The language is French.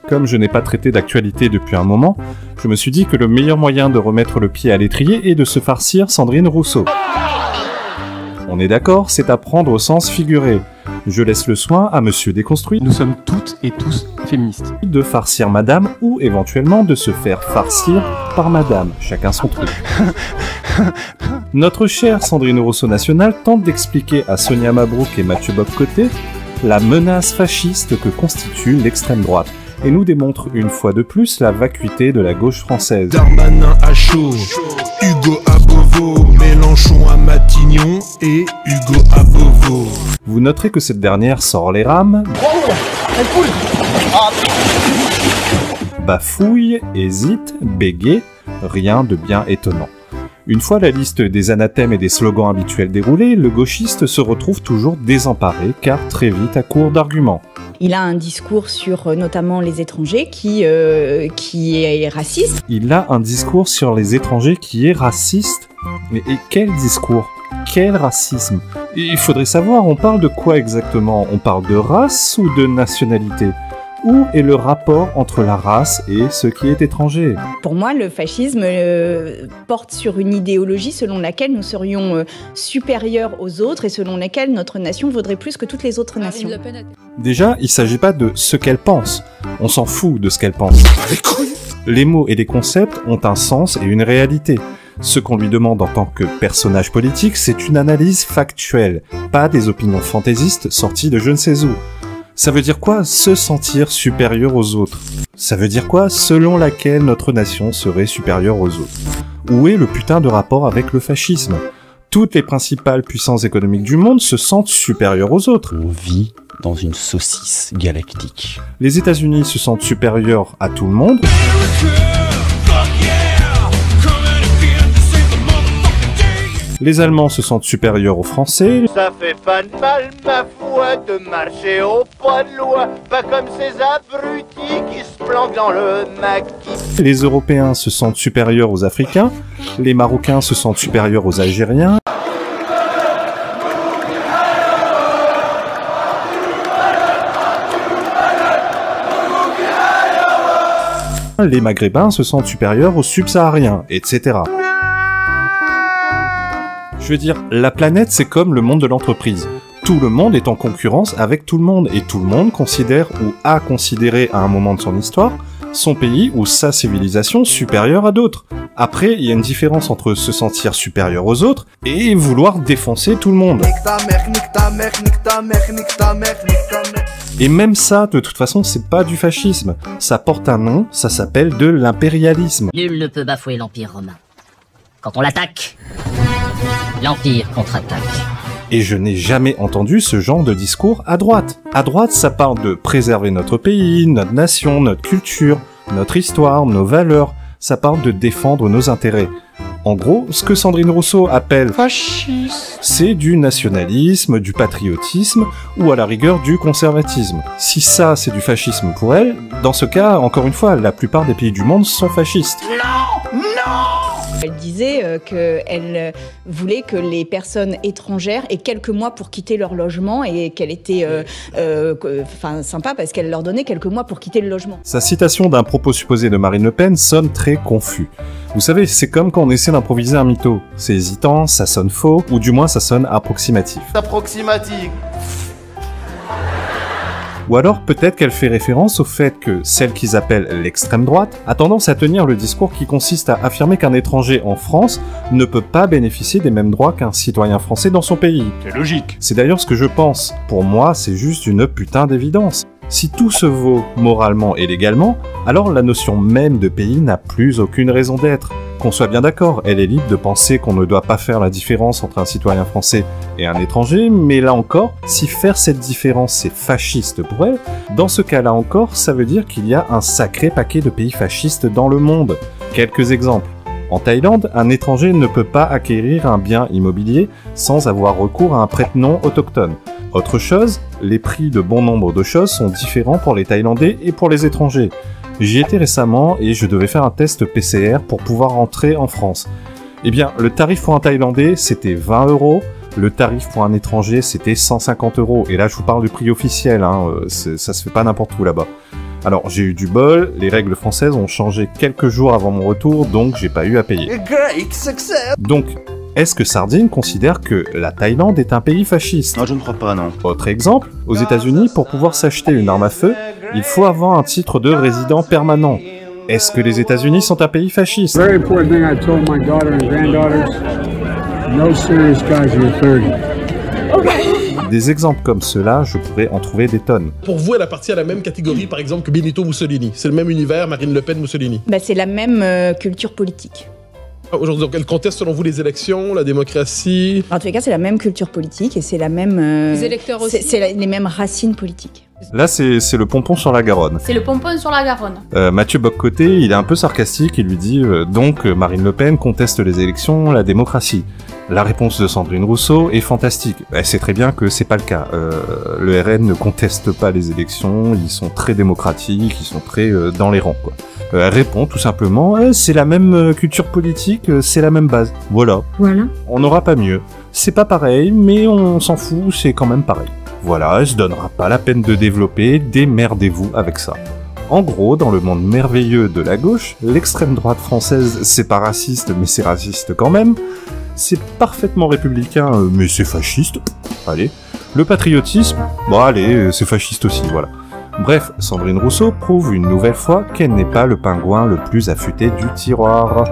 Comme je n'ai pas traité d'actualité depuis un moment, je me suis dit que le meilleur moyen de remettre le pied à l'étrier est de se farcir Sandrine Rousseau. On est d'accord, c'est à prendre au sens figuré. Je laisse le soin à Monsieur Déconstruit. Nous sommes toutes et tous féministes. De farcir Madame ou éventuellement de se faire farcir par Madame. Chacun son truc. Notre chère Sandrine Rousseau nationale tente d'expliquer à Sonia Mabrouk et Mathieu Bock-Côté la menace fasciste que constitue l'extrême droite et nous démontre une fois de plus la vacuité de la gauche française. Darmanin à chaud, Hugo à Beauvau, Mélenchon à Matignon et Hugo à Beauvau. Vous noterez que cette dernière sort les rames, bafouille, hésite, bégaye, rien de bien étonnant. Une fois la liste des anathèmes et des slogans habituels déroulée, le gauchiste se retrouve toujours désemparé car très vite à court d'arguments. Il a un discours sur notamment les étrangers qui est raciste. Il a un discours sur les étrangers qui est raciste. Mais et quel discours? Quel racisme? Il faudrait savoir, on parle de quoi exactement? On parle de race ou de nationalité? Où est le rapport entre la race et ce qui est étranger? Pour moi, le fascisme porte sur une idéologie selon laquelle nous serions supérieurs aux autres et selon laquelle notre nation vaudrait plus que toutes les autres nations. Déjà, il s'agit pas de ce qu'elle pense. On s'en fout de ce qu'elle pense. Les mots et les concepts ont un sens et une réalité. Ce qu'on lui demande en tant que personnage politique, c'est une analyse factuelle, pas des opinions fantaisistes sorties de je ne sais où. Ça veut dire quoi, se sentir supérieur aux autres? Ça veut dire quoi, selon laquelle notre nation serait supérieure aux autres? Où est le putain de rapport avec le fascisme? Toutes les principales puissances économiques du monde se sentent supérieures aux autres. On vit dans une saucisse galactique. Les États-Unis se sentent supérieurs à tout le monde. Les Allemands se sentent supérieurs aux Français. Ça fait pas de mal, ma foi, de marcher au pas de loi, pas comme ces abrutis qui se planquent dans le maquis. Les Européens se sentent supérieurs aux Africains. Les Marocains se sentent supérieurs aux Algériens. Les Maghrébins se sentent supérieurs aux Subsahariens, etc. Je veux dire, la planète c'est comme le monde de l'entreprise. Tout le monde est en concurrence avec tout le monde, et tout le monde considère ou a considéré à un moment de son histoire son pays ou sa civilisation supérieure à d'autres. Après, il y a une différence entre se sentir supérieur aux autres et vouloir défoncer tout le monde. Et même ça, de toute façon, c'est pas du fascisme. Ça porte un nom, ça s'appelle de l'impérialisme. Nul ne peut bafouer l'Empire romain. Quand on l'attaque, l'Empire contre-attaque. Et je n'ai jamais entendu ce genre de discours à droite. À droite, ça parle de préserver notre pays, notre nation, notre culture, notre histoire, nos valeurs. Ça parle de défendre nos intérêts. En gros, ce que Sandrine Rousseau appelle fascisme, c'est du nationalisme, du patriotisme, ou à la rigueur du conservatisme. Si ça, c'est du fascisme pour elle, dans ce cas, encore une fois, la plupart des pays du monde sont fascistes. Non, non. Elle disait qu'elle voulait que les personnes étrangères aient quelques mois pour quitter leur logement et qu'elle était sympa parce qu'elle leur donnait quelques mois pour quitter le logement. Sa citation d'un propos supposé de Marine Le Pen sonne très confus. Vous savez, c'est comme quand on essaie d'improviser un mytho. C'est hésitant, ça sonne faux, ou du moins ça sonne approximatif. Approximatif. Ou alors peut-être qu'elle fait référence au fait que celle qu'ils appellent l'extrême droite a tendance à tenir le discours qui consiste à affirmer qu'un étranger en France ne peut pas bénéficier des mêmes droits qu'un citoyen français dans son pays. C'est logique. C'est d'ailleurs ce que je pense. Pour moi, c'est juste une putain d'évidence. Si tout se vaut moralement et légalement, alors la notion même de pays n'a plus aucune raison d'être. Qu'on soit bien d'accord, elle est libre de penser qu'on ne doit pas faire la différence entre un citoyen français et un étranger, mais là encore, si faire cette différence c'est fasciste pour elle, dans ce cas-là encore, ça veut dire qu'il y a un sacré paquet de pays fascistes dans le monde. Quelques exemples. En Thaïlande, un étranger ne peut pas acquérir un bien immobilier sans avoir recours à un prête-nom autochtone. Autre chose, les prix de bon nombre de choses sont différents pour les Thaïlandais et pour les étrangers. J'y étais récemment et je devais faire un test PCR pour pouvoir rentrer en France. Eh bien, le tarif pour un Thaïlandais, c'était 20 €, le tarif pour un étranger, c'était 150 €. Et là, je vous parle du prix officiel, hein, ça se fait pas n'importe où là-bas. Alors j'ai eu du bol, les règles françaises ont changé quelques jours avant mon retour, donc j'ai pas eu à payer. Great success! Donc, est-ce que Sardine considère que la Thaïlande est un pays fasciste? Non, je ne crois pas, non. Autre exemple, aux États-Unis, pour pouvoir s'acheter une arme à feu, il faut avoir un titre de résident permanent. Est-ce que les États-Unis sont un pays fasciste? Very important thing I told my daughter and granddaughters, no serious guys in your 30s. Des exemples comme ceux-là, je pourrais en trouver des tonnes. Pour vous, elle appartient à la même catégorie, par exemple, que Benito Mussolini. C'est le même univers, Marine Le Pen, Mussolini. Bah, c'est la même culture politique. Aujourd'hui, donc, elle conteste selon vous les élections, la démocratie. En tous les cas, c'est la même culture politique et c'est la même. Les électeurs aussi. C'est les mêmes racines politiques. Là, c'est le pompon sur la Garonne. C'est le pompon sur la Garonne. Mathieu Boccoté, il est un peu sarcastique, il lui dit donc Marine Le Pen conteste les élections, la démocratie. La réponse de Sandrine Rousseau est fantastique. Elle sait très bien que c'est pas le cas. Le RN ne conteste pas les élections, ils sont très démocratiques, ils sont très dans les rangs, quoi. Elle répond tout simplement c'est la même culture politique, c'est la même base. Voilà. On n'aura pas mieux. C'est pas pareil, mais on s'en fout, c'est quand même pareil. Voilà, elle se donnera pas la peine de développer, démerdez-vous avec ça. En gros, dans le monde merveilleux de la gauche, l'extrême droite française, c'est pas raciste, mais c'est raciste quand même. C'est parfaitement républicain, mais c'est fasciste. Allez. Le patriotisme, bon allez, c'est fasciste aussi, voilà. Bref, Sandrine Rousseau prouve une nouvelle fois qu'elle n'est pas le pingouin le plus affûté du tiroir.